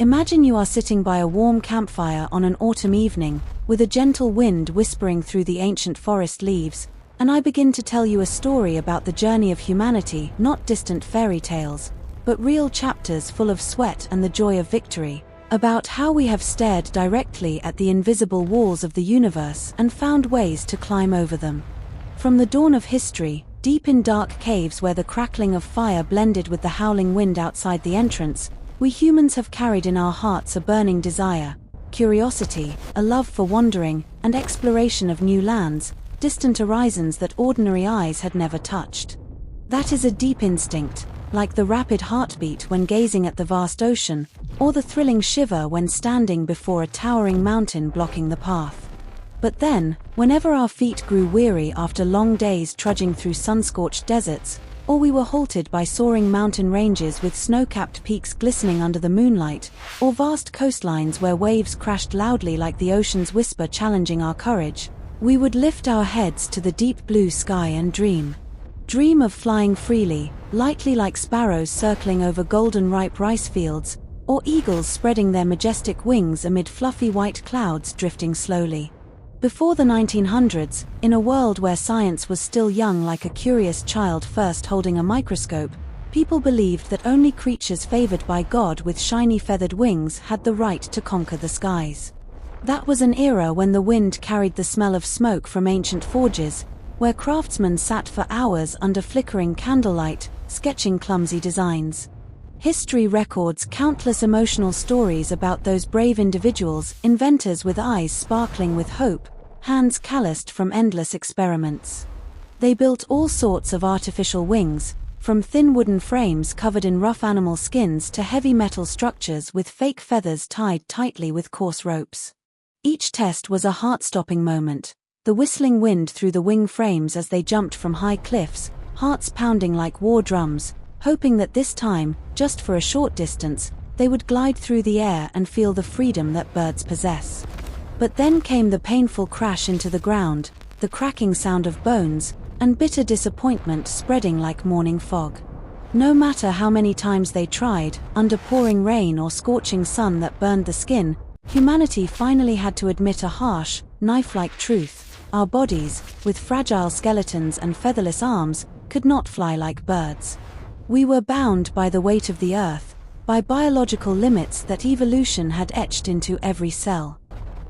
Imagine you are sitting by a warm campfire on an autumn evening, with a gentle wind whispering through the ancient forest leaves, and I begin to tell you a story about the journey of humanity, not distant fairy tales, but real chapters full of sweat and the joy of victory, about how we have stared directly at the invisible walls of the universe and found ways to climb over them. From the dawn of history, deep in dark caves where the crackling of fire blended with the howling wind outside the entrance, we humans have carried in our hearts a burning desire, curiosity, a love for wandering, and exploration of new lands, distant horizons that ordinary eyes had never touched. That is a deep instinct, like the rapid heartbeat when gazing at the vast ocean, or the thrilling shiver when standing before a towering mountain blocking the path. But then, whenever our feet grew weary after long days trudging through sun-scorched deserts, or we were halted by soaring mountain ranges with snow-capped peaks glistening under the moonlight, or vast coastlines where waves crashed loudly like the ocean's whisper challenging our courage, we would lift our heads to the deep blue sky and dream. Dream of flying freely, lightly like sparrows circling over golden-ripe rice fields, or eagles spreading their majestic wings amid fluffy white clouds drifting slowly. Before the 1900s, in a world where science was still young like a curious child first holding a microscope, people believed that only creatures favored by God with shiny feathered wings had the right to conquer the skies. That was an era when the wind carried the smell of smoke from ancient forges, where craftsmen sat for hours under flickering candlelight, sketching clumsy designs. History records countless emotional stories about those brave individuals, inventors with eyes sparkling with hope, hands calloused from endless experiments. They built all sorts of artificial wings, from thin wooden frames covered in rough animal skins to heavy metal structures with fake feathers tied tightly with coarse ropes. Each test was a heart-stopping moment, the whistling wind through the wing frames as they jumped from high cliffs, hearts pounding like war drums, hoping that this time, just for a short distance, they would glide through the air and feel the freedom that birds possess. But then came the painful crash into the ground, the cracking sound of bones, and bitter disappointment spreading like morning fog. No matter how many times they tried, under pouring rain or scorching sun that burned the skin, humanity finally had to admit a harsh, knife-like truth: our bodies, with fragile skeletons and featherless arms, could not fly like birds. We were bound by the weight of the earth, by biological limits that evolution had etched into every cell.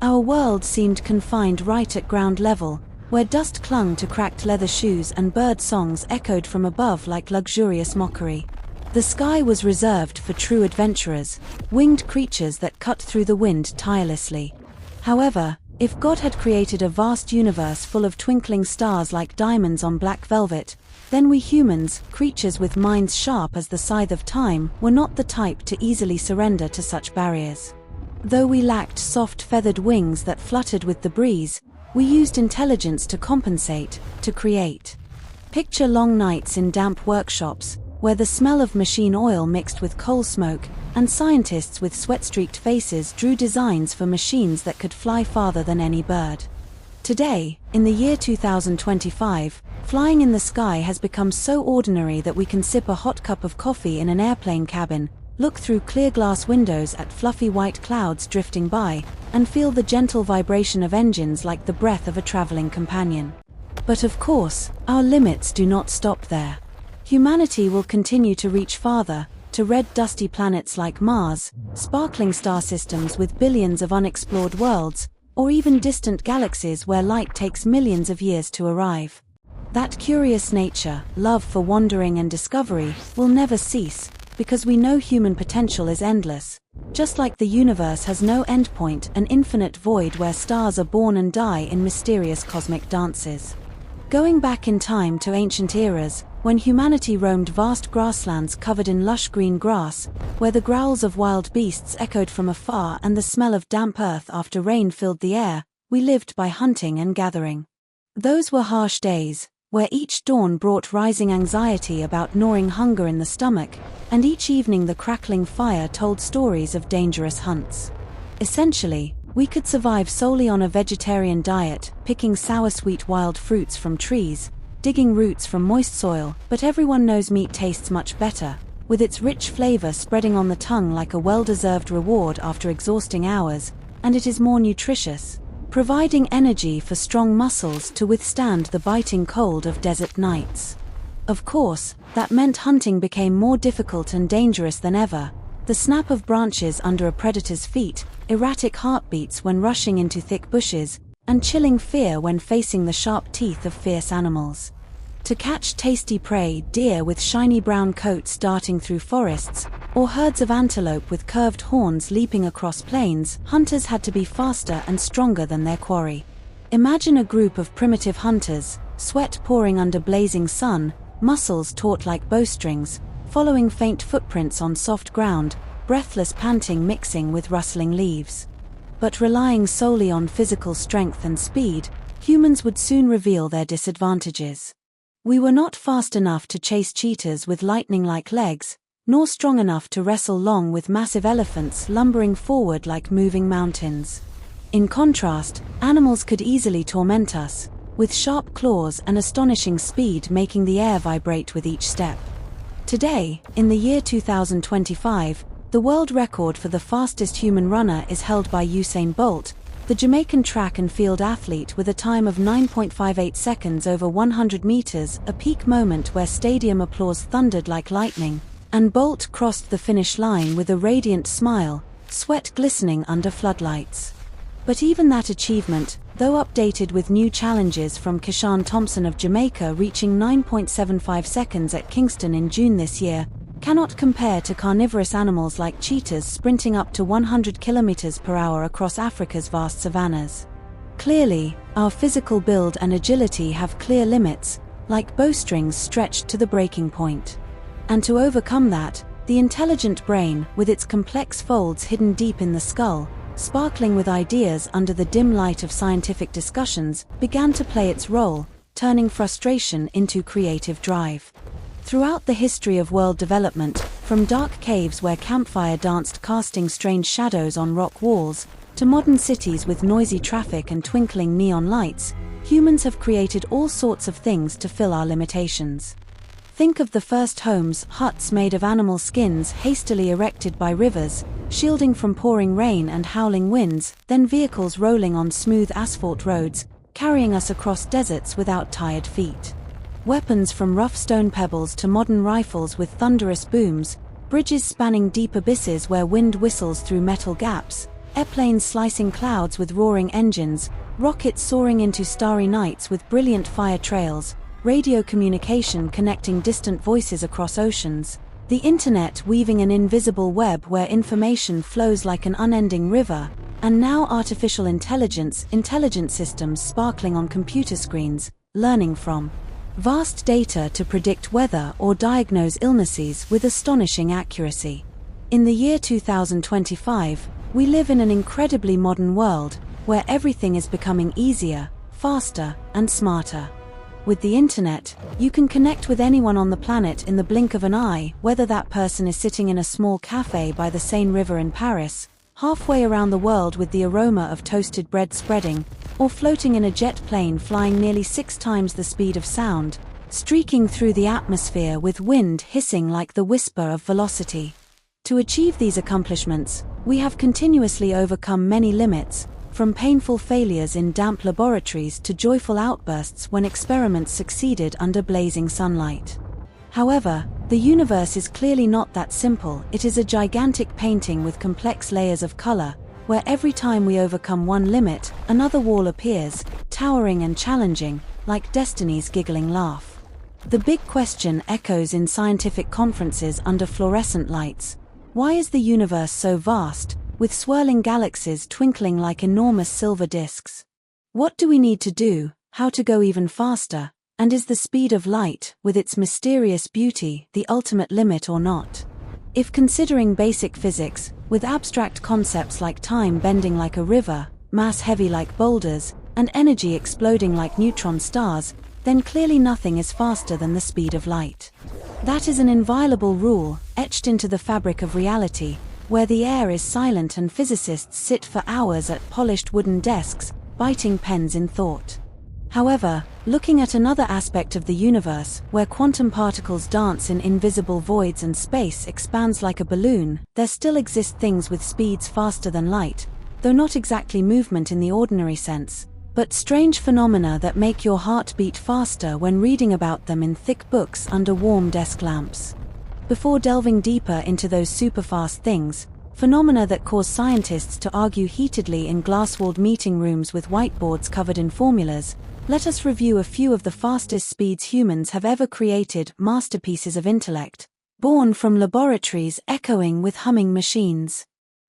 Our world seemed confined right at ground level, where dust clung to cracked leather shoes and bird songs echoed from above like luxurious mockery. The sky was reserved for true adventurers, winged creatures that cut through the wind tirelessly. However, if God had created a vast universe full of twinkling stars like diamonds on black velvet, then we humans, creatures with minds sharp as the scythe of time, were not the type to easily surrender to such barriers. Though we lacked soft feathered wings that fluttered with the breeze, we used intelligence to compensate, to create. Picture long nights in damp workshops, where the smell of machine oil mixed with coal smoke, and scientists with sweat-streaked faces drew designs for machines that could fly farther than any bird. Today, in the year 2025, flying in the sky has become so ordinary that we can sip a hot cup of coffee in an airplane cabin, look through clear glass windows at fluffy white clouds drifting by, and feel the gentle vibration of engines like the breath of a traveling companion. But of course, our limits do not stop there. Humanity will continue to reach farther, to red dusty planets like Mars, sparkling star systems with billions of unexplored worlds, or even distant galaxies where light takes millions of years to arrive. That curious nature, love for wandering and discovery, will never cease, because we know human potential is endless. Just like the universe has no endpoint, an infinite void where stars are born and die in mysterious cosmic dances. Going back in time to ancient eras, when humanity roamed vast grasslands covered in lush green grass, where the growls of wild beasts echoed from afar and the smell of damp earth after rain filled the air, we lived by hunting and gathering. Those were harsh days, where each dawn brought rising anxiety about gnawing hunger in the stomach, and each evening the crackling fire told stories of dangerous hunts. Essentially, we could survive solely on a vegetarian diet, picking sour-sweet wild fruits from trees, digging roots from moist soil, but everyone knows meat tastes much better, with its rich flavor spreading on the tongue like a well-deserved reward after exhausting hours, and it is more nutritious, providing energy for strong muscles to withstand the biting cold of desert nights. Of course, that meant hunting became more difficult and dangerous than ever. The snap of branches under a predator's feet, erratic heartbeats when rushing into thick bushes, and chilling fear when facing the sharp teeth of fierce animals. To catch tasty prey, deer with shiny brown coats darting through forests, or herds of antelope with curved horns leaping across plains, hunters had to be faster and stronger than their quarry. Imagine a group of primitive hunters, sweat pouring under blazing sun, muscles taut like bowstrings, following faint footprints on soft ground, breathless panting mixing with rustling leaves. But relying solely on physical strength and speed, humans would soon reveal their disadvantages. We were not fast enough to chase cheetahs with lightning-like legs, nor strong enough to wrestle long with massive elephants lumbering forward like moving mountains. In contrast, animals could easily torment us, with sharp claws and astonishing speed making the air vibrate with each step. Today, in the year 2025, the world record for the fastest human runner is held by Usain Bolt, the Jamaican track and field athlete, with a time of 9.58 seconds over 100 meters, a peak moment where stadium applause thundered like lightning, and Bolt crossed the finish line with a radiant smile, sweat glistening under floodlights. But even that achievement, though updated with new challenges from Keshawn Thompson of Jamaica reaching 9.75 seconds at Kingston in June this year, cannot compare to carnivorous animals like cheetahs sprinting up to 100 km per hour across Africa's vast savannas. Clearly, our physical build and agility have clear limits, like bowstrings stretched to the breaking point. And to overcome that, the intelligent brain, with its complex folds hidden deep in the skull, sparkling with ideas under the dim light of scientific discussions, began to play its role, turning frustration into creative drive. Throughout the history of world development, from dark caves where campfire danced casting strange shadows on rock walls, to modern cities with noisy traffic and twinkling neon lights, humans have created all sorts of things to fill our limitations. Think of the first homes, huts made of animal skins hastily erected by rivers, shielding from pouring rain and howling winds, then vehicles rolling on smooth asphalt roads, carrying us across deserts without tired feet. Weapons from rough stone pebbles to modern rifles with thunderous booms, bridges spanning deep abysses where wind whistles through metal gaps, airplanes slicing clouds with roaring engines, rockets soaring into starry nights with brilliant fire trails, radio communication connecting distant voices across oceans, the internet weaving an invisible web where information flows like an unending river, and now artificial intelligence, intelligent systems sparkling on computer screens, learning from vast data to predict weather or diagnose illnesses with astonishing accuracy. In the year 2025, we live in an incredibly modern world, where everything is becoming easier, faster, and smarter. With the internet, you can connect with anyone on the planet in the blink of an eye, whether that person is sitting in a small cafe by the Seine River in Paris, halfway around the world with the aroma of toasted bread spreading, or floating in a jet plane flying nearly 6 times the speed of sound, streaking through the atmosphere with wind hissing like the whisper of velocity. To achieve these accomplishments, we have continuously overcome many limits, from painful failures in damp laboratories to joyful outbursts when experiments succeeded under blazing sunlight. However, the universe is clearly not that simple. It is a gigantic painting with complex layers of color, where every time we overcome one limit, another wall appears, towering and challenging, like destiny's giggling laugh. The big question echoes in scientific conferences under fluorescent lights. Why is the universe so vast, with swirling galaxies twinkling like enormous silver disks? What do we need to do, how to go even faster, and is the speed of light, with its mysterious beauty, the ultimate limit or not? If considering basic physics, with abstract concepts like time bending like a river, mass heavy like boulders, and energy exploding like neutron stars, then clearly nothing is faster than the speed of light. That is an inviolable rule, etched into the fabric of reality, where the air is silent and physicists sit for hours at polished wooden desks, biting pens in thought. However, looking at another aspect of the universe, where quantum particles dance in invisible voids and space expands like a balloon, there still exist things with speeds faster than light, though not exactly movement in the ordinary sense, but strange phenomena that make your heart beat faster when reading about them in thick books under warm desk lamps. Before delving deeper into those superfast things, phenomena that cause scientists to argue heatedly in glass-walled meeting rooms with whiteboards covered in formulas, let us review a few of the fastest speeds humans have ever created, masterpieces of intellect, born from laboratories echoing with humming machines.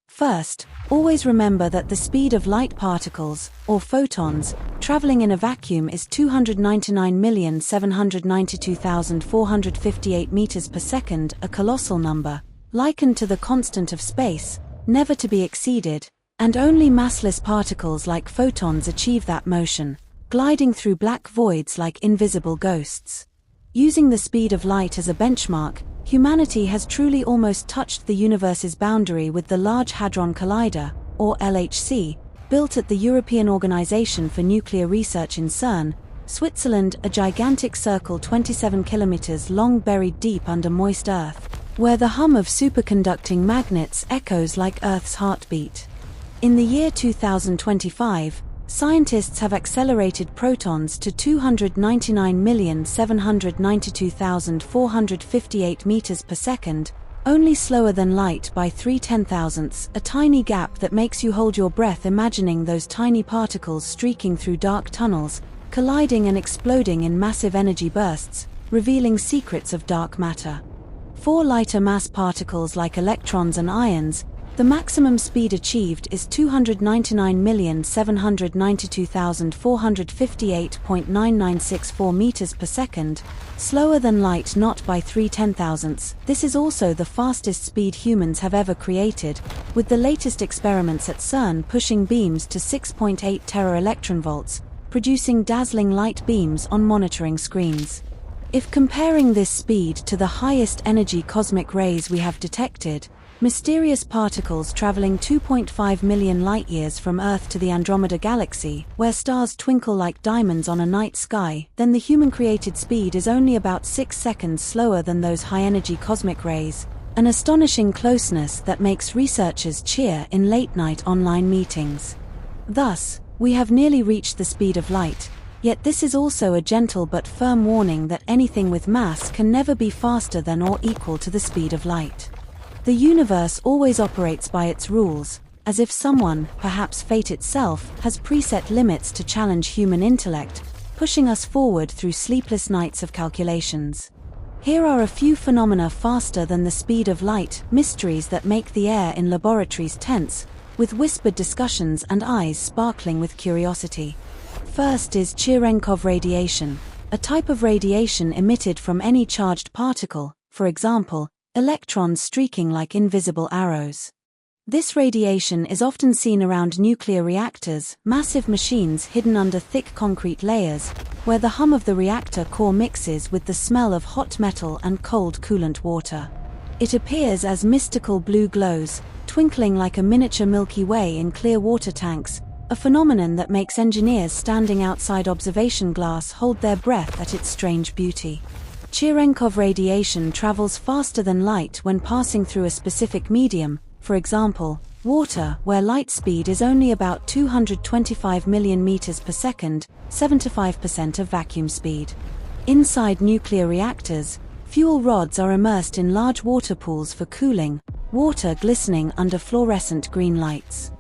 First, always remember that the speed of light particles, or photons, traveling in a vacuum is 299,792,458 meters per second, a colossal number, likened to the constant of space, never to be exceeded, and only massless particles like photons achieve that motion, gliding through black voids like invisible ghosts. Using the speed of light as a benchmark, humanity has truly almost touched the universe's boundary with the Large Hadron Collider, or LHC, built at the European Organization for Nuclear Research in CERN, Switzerland, a gigantic circle 27 kilometers long buried deep under moist Earth, where the hum of superconducting magnets echoes like Earth's heartbeat. In the year 2025, scientists have accelerated protons to 299,792,458 meters per second, only slower than light by 3/10,000ths, a tiny gap that makes you hold your breath imagining those tiny particles streaking through dark tunnels, colliding and exploding in massive energy bursts, revealing secrets of dark matter. For lighter mass particles like electrons and ions, the maximum speed achieved is 299,792,458.9964 meters per second, slower than light not by 3/10,000ths. This is also the fastest speed humans have ever created, with the latest experiments at CERN pushing beams to 6.8 tera-electronvolts, producing dazzling light beams on monitoring screens. If comparing this speed to the highest energy cosmic rays we have detected, mysterious particles traveling 2.5 million light-years from Earth to the Andromeda Galaxy, where stars twinkle like diamonds on a night sky, then the human-created speed is only about 6 seconds slower than those high-energy cosmic rays, an astonishing closeness that makes researchers cheer in late-night online meetings. Thus, we have nearly reached the speed of light, yet this is also a gentle but firm warning that anything with mass can never be faster than or equal to the speed of light. The universe always operates by its rules, as if someone, perhaps fate itself, has preset limits to challenge human intellect, pushing us forward through sleepless nights of calculations. Here are a few phenomena faster than the speed of light, mysteries that make the air in laboratories tense, with whispered discussions and eyes sparkling with curiosity. First is Cherenkov radiation, a type of radiation emitted from any charged particle, for example, electrons streaking like invisible arrows. This radiation is often seen around nuclear reactors, massive machines hidden under thick concrete layers, where the hum of the reactor core mixes with the smell of hot metal and cold coolant water. It appears as mystical blue glows, twinkling like a miniature Milky Way in clear water tanks, a phenomenon that makes engineers standing outside observation glass hold their breath at its strange beauty. Cherenkov radiation travels faster than light when passing through a specific medium, for example, water, where light speed is only about 225 million meters per second, 75% of vacuum speed. Inside nuclear reactors, fuel rods are immersed in large water pools for cooling, water glistening under fluorescent green lights.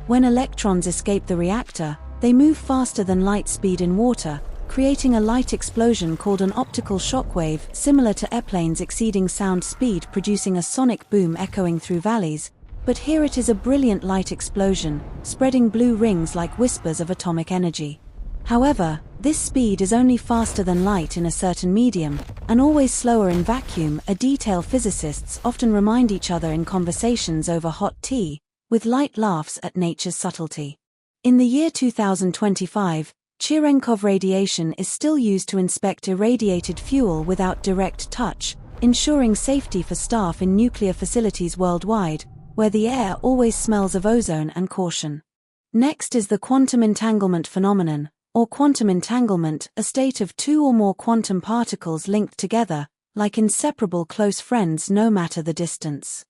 When electrons escape the reactor, they move faster than light speed in water, creating a light explosion called an optical shockwave, similar to airplanes exceeding sound speed producing a sonic boom echoing through valleys, but here it is a brilliant light explosion, spreading blue rings like whispers of atomic energy. However, this speed is only faster than light in a certain medium, and always slower in vacuum, a detail physicists often remind each other in conversations over hot tea, with light laughs at nature's subtlety. In the year 2025, Cherenkov radiation is still used to inspect irradiated fuel without direct touch, ensuring safety for staff in nuclear facilities worldwide, where the air always smells of ozone and caution. Next is the quantum entanglement phenomenon, or quantum entanglement, a state of two or more quantum particles linked together, like inseparable close friends no matter the distance.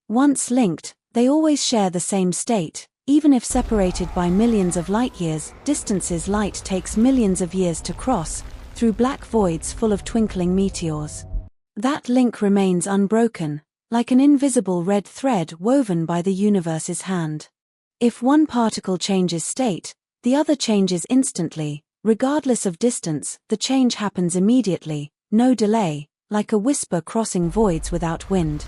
Once linked, they always share the same state, even if separated by millions of light-years, distances light takes millions of years to cross, through black voids full of twinkling meteors. That link remains unbroken, like an invisible red thread woven by the universe's hand. If one particle changes state, the other changes instantly, regardless of distance. The change happens immediately, no delay, like a whisper crossing voids without wind.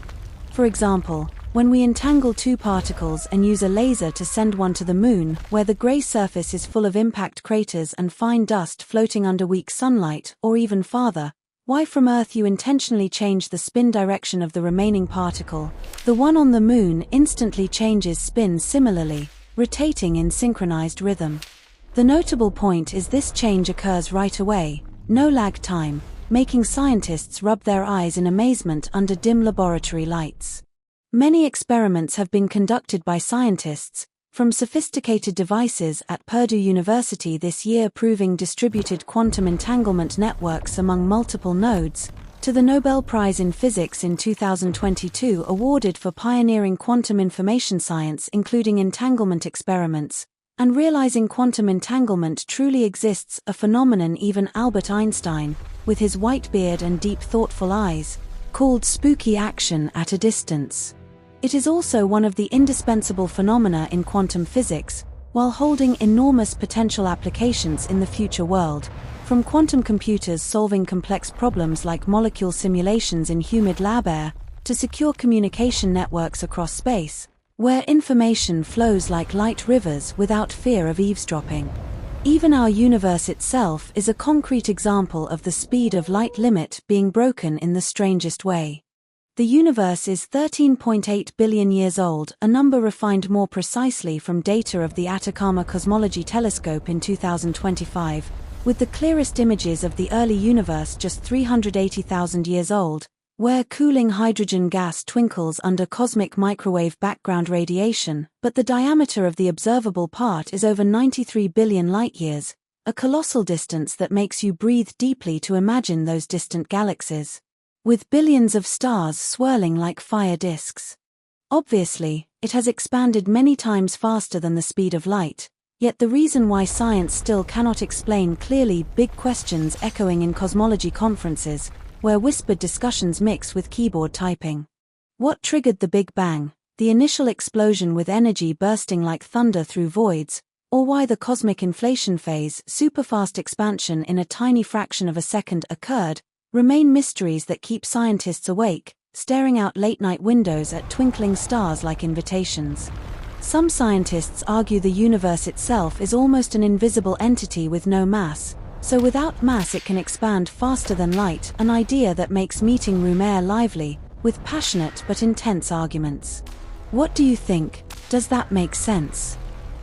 For example, when we entangle two particles and use a laser to send one to the moon, where the gray surface is full of impact craters and fine dust floating under weak sunlight, or even farther, why from Earth you intentionally change the spin direction of the remaining particle, the one on the moon instantly changes spin similarly, rotating in synchronized rhythm. The notable point is this change occurs right away, no lag time, making scientists rub their eyes in amazement under dim laboratory lights. Many experiments have been conducted by scientists, from sophisticated devices at Purdue University this year proving distributed quantum entanglement networks among multiple nodes, to the Nobel Prize in Physics in 2022 awarded for pioneering quantum information science including entanglement experiments, and realizing quantum entanglement truly exists, a phenomenon even Albert Einstein, with his white beard and deep thoughtful eyes, called spooky action at a distance. It is also one of the indispensable phenomena in quantum physics, while holding enormous potential applications in the future world, from quantum computers solving complex problems like molecule simulations in humid lab air, to secure communication networks across space, where information flows like light rivers without fear of eavesdropping. Even our universe itself is a concrete example of the speed of light limit being broken in the strangest way. The universe is 13.8 billion years old, a number refined more precisely from data of the Atacama Cosmology Telescope in 2025, with the clearest images of the early universe just 380,000 years old, where cooling hydrogen gas twinkles under cosmic microwave background radiation, but the diameter of the observable part is over 93 billion light-years, a colossal distance that makes you breathe deeply to imagine those distant galaxies, with billions of stars swirling like fire disks. Obviously, it has expanded many times faster than the speed of light, yet the reason why science still cannot explain clearly, big questions echoing in cosmology conferences, where whispered discussions mix with keyboard typing. What triggered the Big Bang, the initial explosion with energy bursting like thunder through voids, or why the cosmic inflation phase, superfast expansion in a tiny fraction of a second, occurred, remain mysteries that keep scientists awake, staring out late-night windows at twinkling stars like invitations. Some scientists argue the universe itself is almost an invisible entity with no mass, so without mass it can expand faster than light, an idea that makes meeting room air lively, with passionate but intense arguments. What do you think? Does that make sense?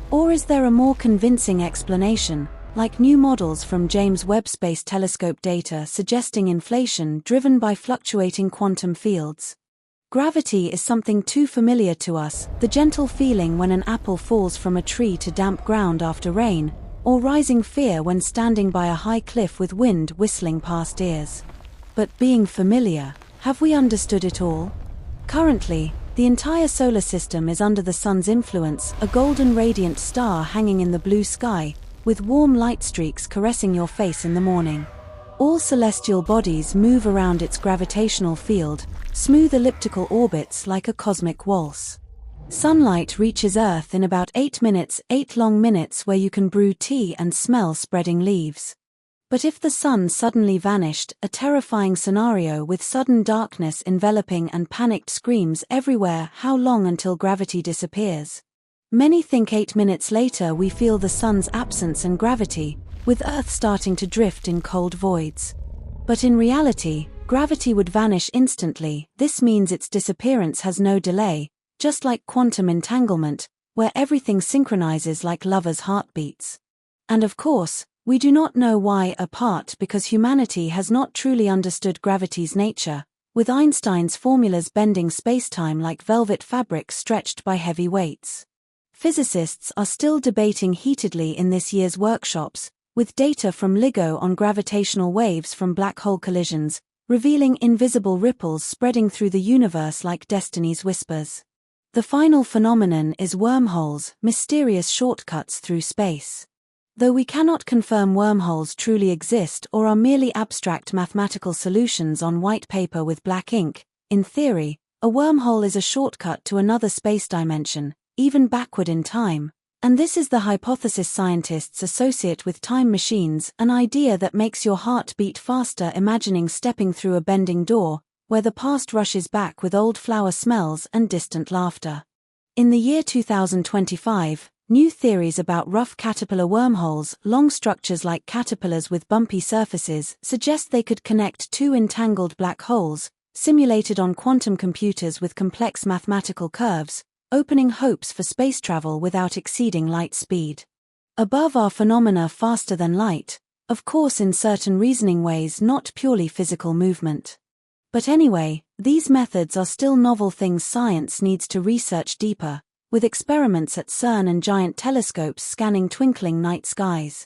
Or is there a more convincing explanation, like new models from James Webb Space Telescope data suggesting inflation driven by fluctuating quantum fields? Gravity is something too familiar to us, the gentle feeling when an apple falls from a tree to damp ground after rain, or rising fear when standing by a high cliff with wind whistling past ears. But being familiar, have we understood it all? Currently, the entire solar system is under the sun's influence, a golden radiant star hanging in the blue sky, with warm light streaks caressing your face in the morning. All celestial bodies move around its gravitational field, smooth elliptical orbits like a cosmic waltz. Sunlight reaches Earth in about 8 minutes, 8 long minutes where you can brew tea and smell spreading leaves. But if the sun suddenly vanished, a terrifying scenario with sudden darkness enveloping and panicked screams everywhere, how long until gravity disappears? Many think 8 minutes later we feel the sun's absence and gravity, with Earth starting to drift in cold voids. But in reality, gravity would vanish instantly. This means its disappearance has no delay, just like quantum entanglement, where everything synchronizes like lovers' heartbeats. And of course, we do not know why, apart because humanity has not truly understood gravity's nature, with Einstein's formulas bending spacetime like velvet fabric stretched by heavy weights. Physicists are still debating heatedly in this year's workshops, with data from LIGO on gravitational waves from black hole collisions, revealing invisible ripples spreading through the universe like destiny's whispers. The final phenomenon is wormholes, mysterious shortcuts through space. Though we cannot confirm wormholes truly exist or are merely abstract mathematical solutions on white paper with black ink, in theory, a wormhole is a shortcut to another space dimension, even backward in time, and this is the hypothesis scientists associate with time machines, an idea that makes your heart beat faster imagining stepping through a bending door, where the past rushes back with old flower smells and distant laughter. In the year 2025, new theories about rough caterpillar wormholes, long structures like caterpillars with bumpy surfaces, suggest they could connect two entangled black holes, simulated on quantum computers with complex mathematical curves, opening hopes for space travel without exceeding light speed. Above are phenomena faster than light, of course in certain reasoning ways not purely physical movement. But anyway, these methods are still novel things science needs to research deeper, with experiments at CERN and giant telescopes scanning twinkling night skies.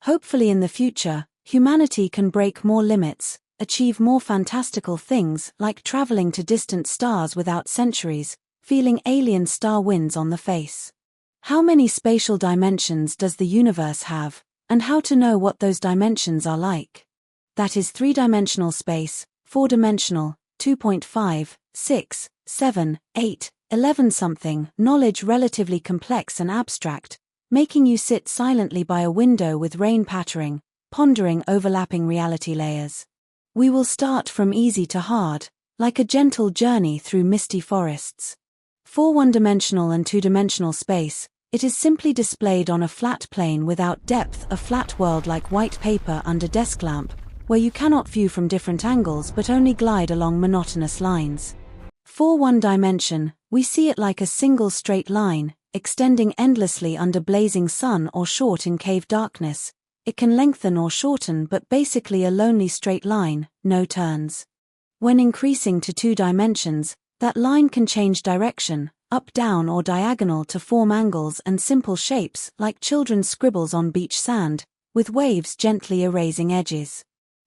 Hopefully in the future, humanity can break more limits, achieve more fantastical things like traveling to distant stars without centuries, feeling alien star winds on the face. How many spatial dimensions does the universe have, and how to know what those dimensions are like? That is 3-dimensional space, 4-dimensional, 2.5, 6, 7, 8, 11 something, knowledge relatively complex and abstract, making you sit silently by a window with rain pattering, pondering overlapping reality layers. We will start from easy to hard, like a gentle journey through misty forests. For 1-dimensional and 2-dimensional space, it is simply displayed on a flat plane without depth, a flat world like white paper under desk lamp, where you cannot view from different angles but only glide along monotonous lines. For 1 dimension, we see it like a single straight line, extending endlessly under blazing sun or short in cave darkness. It can lengthen or shorten but basically a lonely straight line, no turns. When increasing to 2 dimensions, that line can change direction, up, down or diagonal to form angles and simple shapes like children's scribbles on beach sand, with waves gently erasing edges.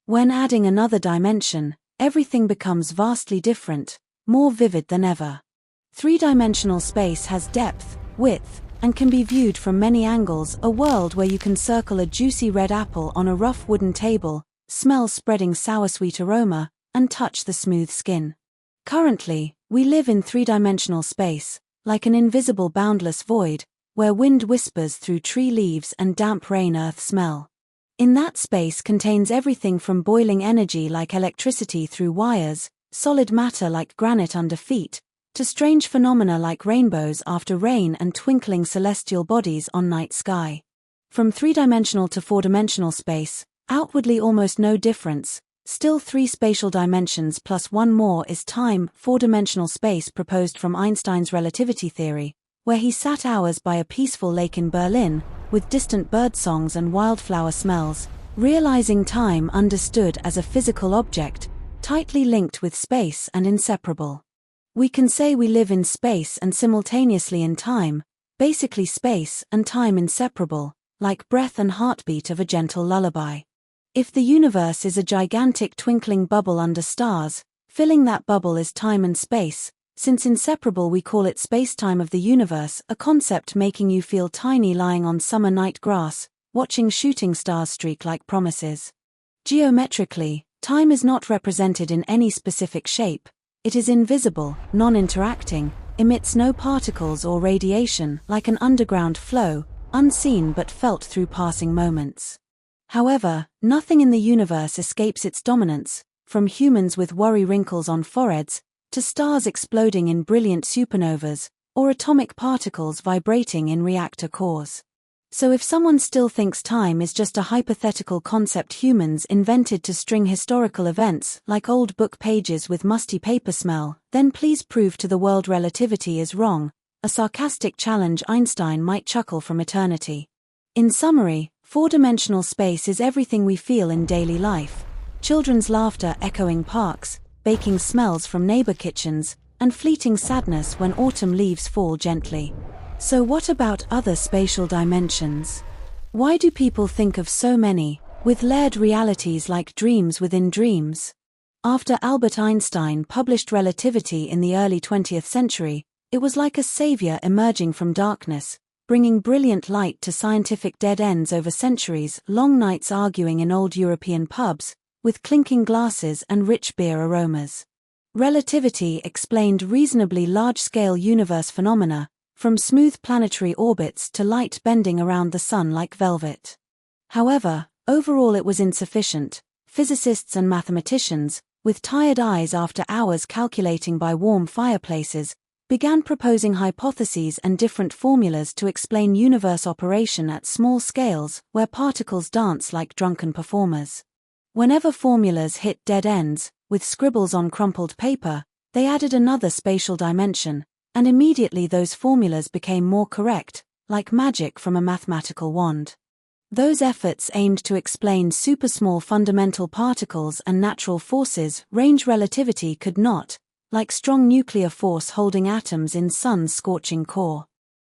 When adding another dimension, everything becomes vastly different, more vivid than ever. 3-dimensional space has depth, width, and can be viewed from many angles, a world where you can circle a juicy red apple on a rough wooden table, smell spreading sour-sweet aroma, and touch the smooth skin. Currently, we live in 3-dimensional space, like an invisible boundless void, where wind whispers through tree leaves and damp rain earth smell. In that space contains everything from boiling energy like electricity through wires, solid matter like granite under feet, to strange phenomena like rainbows after rain and twinkling celestial bodies on night sky. From 3-dimensional to 4-dimensional space, outwardly almost no difference, still 3 spatial dimensions plus 1 more is time. 4-dimensional space proposed from Einstein's relativity theory, where he sat hours by a peaceful lake in Berlin, with distant bird songs and wildflower smells, realizing time understood as a physical object, tightly linked with space and inseparable. We can say we live in space and simultaneously in time, basically space and time inseparable, like breath and heartbeat of a gentle lullaby. If the universe is a gigantic twinkling bubble under stars, filling that bubble is time and space, since inseparable we call it space-time of the universe, a concept making you feel tiny lying on summer night grass, watching shooting stars streak like promises. Geometrically, time is not represented in any specific shape. It is invisible, non-interacting, emits no particles or radiation, like an underground flow, unseen but felt through passing moments. However, nothing in the universe escapes its dominance, from humans with worry wrinkles on foreheads, to stars exploding in brilliant supernovas, or atomic particles vibrating in reactor cores. So if someone still thinks time is just a hypothetical concept humans invented to string historical events like old book pages with musty paper smell, then please prove to the world relativity is wrong, a sarcastic challenge Einstein might chuckle from eternity. In summary, 4-dimensional space is everything we feel in daily life. Children's laughter echoing parks, baking smells from neighbor kitchens, and fleeting sadness when autumn leaves fall gently. So what about other spatial dimensions? Why do people think of so many, with layered realities like dreams within dreams? After Albert Einstein published Relativity in the early 20th century, it was like a savior emerging from darkness, bringing brilliant light to scientific dead ends over centuries, long nights arguing in old European pubs, with clinking glasses and rich beer aromas. Relativity explained reasonably large-scale universe phenomena, from smooth planetary orbits to light bending around the sun like velvet. However, overall it was insufficient. Physicists and mathematicians, with tired eyes after hours calculating by warm fireplaces, began proposing hypotheses and different formulas to explain universe operation at small scales where particles dance like drunken performers. Whenever formulas hit dead ends, with scribbles on crumpled paper, they added another spatial dimension, and immediately those formulas became more correct, like magic from a mathematical wand. Those efforts aimed to explain supersmall fundamental particles and natural forces range relativity could not, like strong nuclear force holding atoms in sun's scorching core.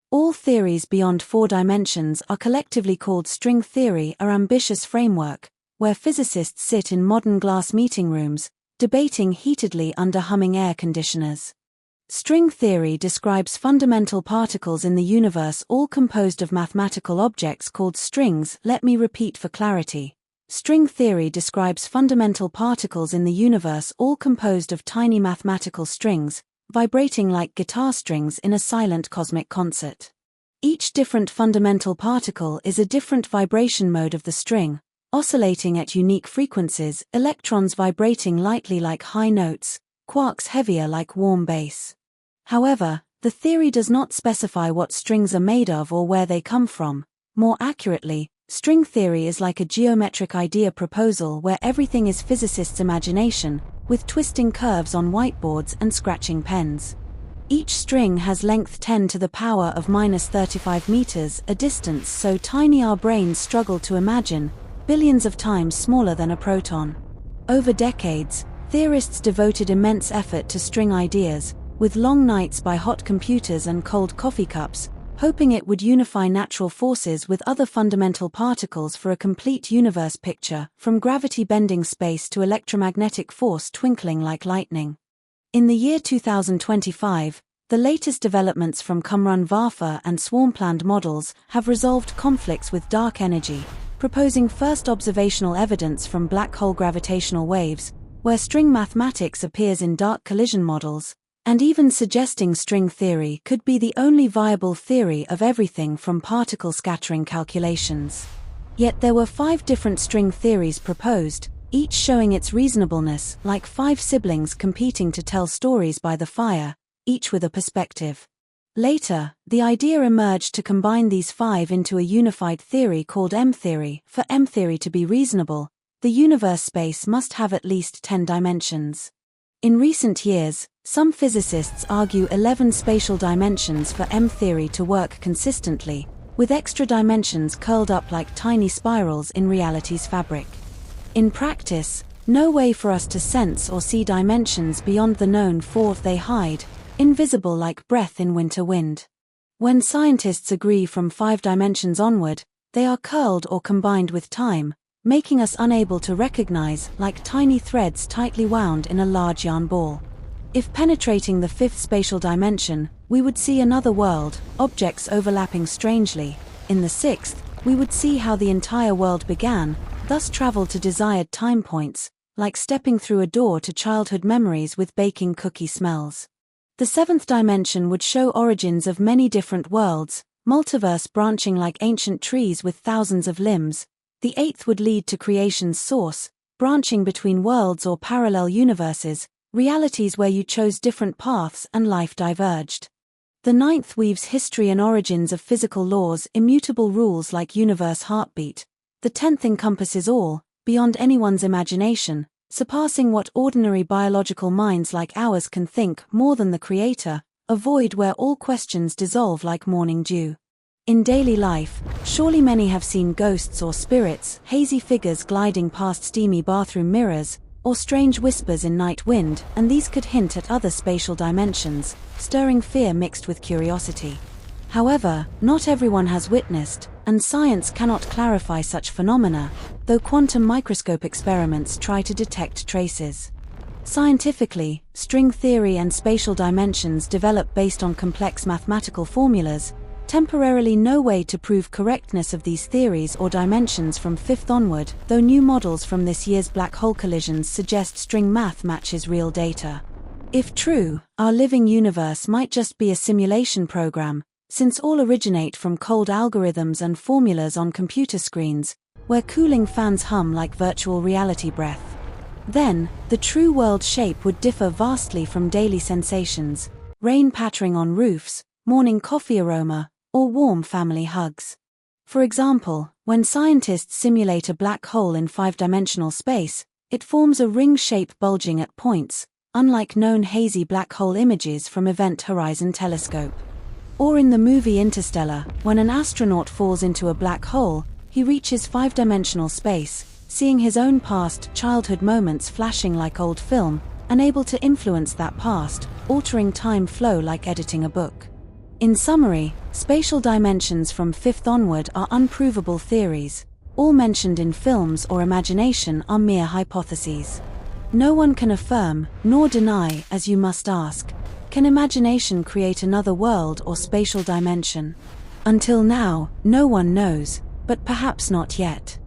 All theories beyond 4 dimensions are collectively called string theory, or ambitious framework, where physicists sit in modern glass meeting rooms, debating heatedly under humming air conditioners. String theory describes fundamental particles in the universe all composed of mathematical objects called strings. Let me repeat for clarity. String theory describes fundamental particles in the universe all composed of tiny mathematical strings, vibrating like guitar strings in a silent cosmic concert. Each different fundamental particle is a different vibration mode of the string, oscillating at unique frequencies, electrons vibrating lightly like high notes, quarks heavier like warm bass. However, the theory does not specify what strings are made of or where they come from. More accurately, string theory is like a geometric idea proposal where everything is physicists' imagination, with twisting curves on whiteboards and scratching pens. Each string has length 10 to the power of -35 meters, a distance so tiny our brains struggle to imagine, billions of times smaller than a proton. Over decades, theorists devoted immense effort to string ideas, with long nights by hot computers and cold coffee cups, hoping it would unify natural forces with other fundamental particles for a complete universe picture, from gravity bending space to electromagnetic force twinkling like lightning. In the year 2025, the latest developments from Qumran-Vafa and swarm-planned models have resolved conflicts with dark energy, proposing first observational evidence from black hole gravitational waves, where string mathematics appears in dark collision models, and even suggesting string theory could be the only viable theory of everything from particle scattering calculations. Yet there were 5 different string theories proposed, each showing its reasonableness, like 5 siblings competing to tell stories by the fire, each with a perspective. Later, the idea emerged to combine these 5 into a unified theory called M-theory. For M-theory to be reasonable, the universe space must have at least 10 dimensions. In recent years, some physicists argue 11 spatial dimensions for M-theory to work consistently, with extra dimensions curled up like tiny spirals in reality's fabric. In practice, no way for us to sense or see dimensions beyond the known 4. They hide, invisible like breath in winter wind. When scientists agree from 5 dimensions onward, they are curled or combined with time, making us unable to recognize, like tiny threads tightly wound in a large yarn ball. If penetrating the 5th spatial dimension, we would see another world, objects overlapping strangely. In the 6th, we would see how the entire world began, thus travel to desired time points, like stepping through a door to childhood memories with baking cookie smells. The 7th dimension would show origins of many different worlds, multiverse branching like ancient trees with thousands of limbs. The 8th would lead to creation's source, branching between worlds or parallel universes, realities where you chose different paths and life diverged. The 9th weaves history and origins of physical laws, immutable rules like universe heartbeat. The 10th encompasses all, beyond anyone's imagination, surpassing what ordinary biological minds like ours can think, more than the Creator, a void where all questions dissolve like morning dew. In daily life, surely many have seen ghosts or spirits, hazy figures gliding past steamy bathroom mirrors, or strange whispers in night wind, and these could hint at other spatial dimensions, stirring fear mixed with curiosity. However, not everyone has witnessed, and science cannot clarify such phenomena, though quantum microscope experiments try to detect traces. Scientifically, string theory and spatial dimensions develop based on complex mathematical formulas, temporarily no way to prove correctness of these theories or dimensions from fifth onward, though new models from this year's black hole collisions suggest string math matches real data. If true, our living universe might just be a simulation program, since all originate from cold algorithms and formulas on computer screens, where cooling fans hum like virtual reality breath. Then, the true world shape would differ vastly from daily sensations, rain pattering on roofs, morning coffee aroma, or warm family hugs. For example, when scientists simulate a black hole in five-dimensional space, it forms a ring shape bulging at points, unlike known hazy black hole images from Event Horizon Telescope. Or in the movie Interstellar, when an astronaut falls into a black hole, he reaches five-dimensional space, seeing his own past childhood moments flashing like old film, unable to influence that past, altering time flow like editing a book. In summary, spatial dimensions from fifth onward are unprovable theories. All mentioned in films or imagination are mere hypotheses. No one can affirm, nor deny, as you must ask, can imagination create another world or spatial dimension? Until now, no one knows, but perhaps not yet.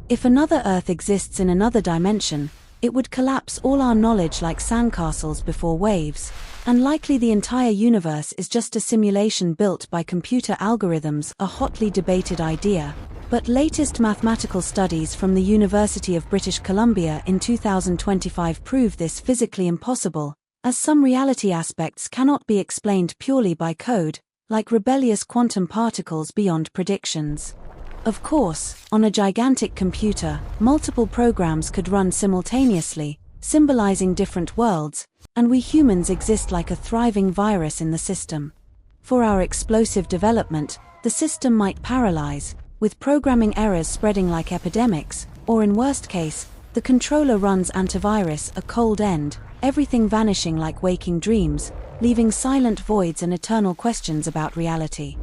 If another Earth exists in another dimension, it would collapse all our knowledge like sandcastles before waves, and likely the entire universe is just a simulation built by computer algorithms, a hotly debated idea. But latest mathematical studies from the University of British Columbia in 2025 prove this physically impossible, as some reality aspects cannot be explained purely by code, like rebellious quantum particles beyond predictions. Of course, on a gigantic computer, multiple programs could run simultaneously, symbolizing different worlds, and we humans exist like a thriving virus in the system. For our explosive development, the system might paralyze, with programming errors spreading like epidemics, or in worst case, the controller runs antivirus, a cold end, everything vanishing like waking dreams, leaving silent voids and eternal questions about reality.